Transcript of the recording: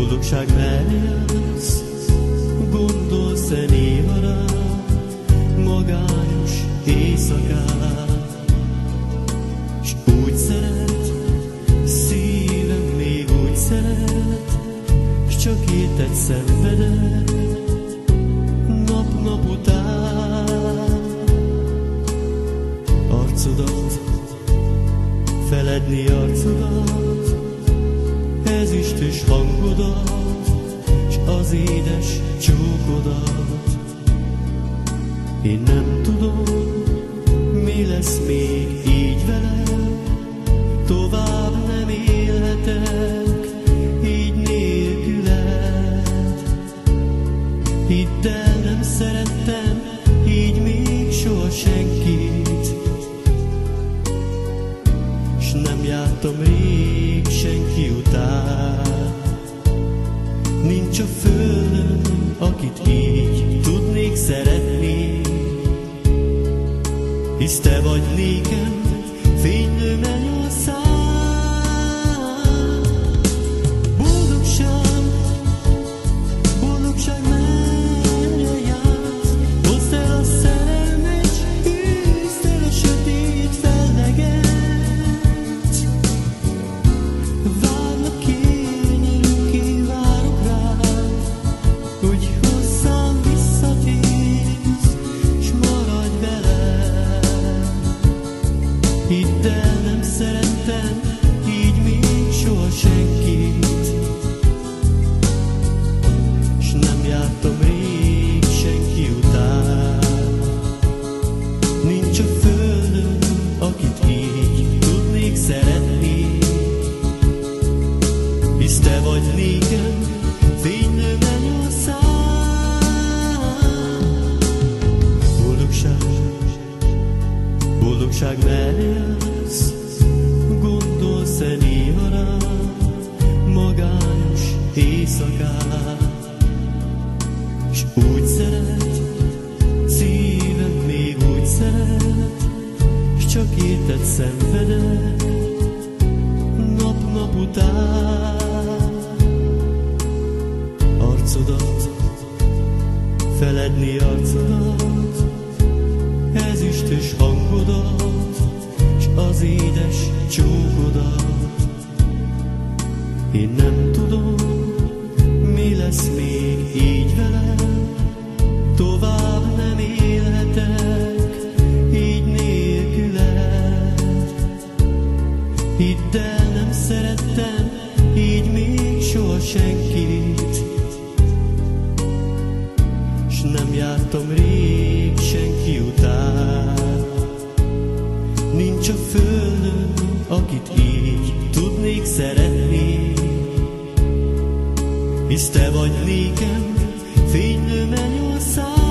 Boldogság merre jársz, gondolsz-e néha rá, magányos éjszakán, s úgy szeret, szívem még úgy szeret, s csak érted szenvedek, nap-nap után. Arcodat, feledni arcodat, ezüstös hangodat, s az édes csókodat. Én nem tudom, mi lesz még így velem, tovább nem élhetek így nélküled. Hidd el, nem szerettem így még soha senkit, s nem jártam rég senki után. Nincs a földön, akit így tudnék szeretni, hisz te vagy nékem fénylő mennyország. Boldogság, boldogság merre jársz, hozd el a szerelmet, hűzd el a sötét felleget. Várlak kényelmükké, várok rád, hogy hozzám visszatérsz, s maradj velem. Hidd el, nem szerettem így még soha senkit, s nem jártam rég senki után. Nincs a földön, akit így tudnék szeretni, hisz te vagy nékem fénylő mennyország. Boldogság, boldogság merre jársz, gondolsz-e néha rám, magányos éjszakán, s úgy szeret, szívem még úgy szeret, s csak érted szenvedek, nap-nap után. Arcodat, feledni arcodat, ezüstös hangodat, s az édes csókodat. Én nem tudom, mi lesz még így velem, tovább nem élhetek így nélküled. Hidd el, nem szerettem így még soha senkit, s nem jártam rég senki után. Nincs a földön, akit így tudnék szeretni, hisz te vagy nékem fénylő mennyország.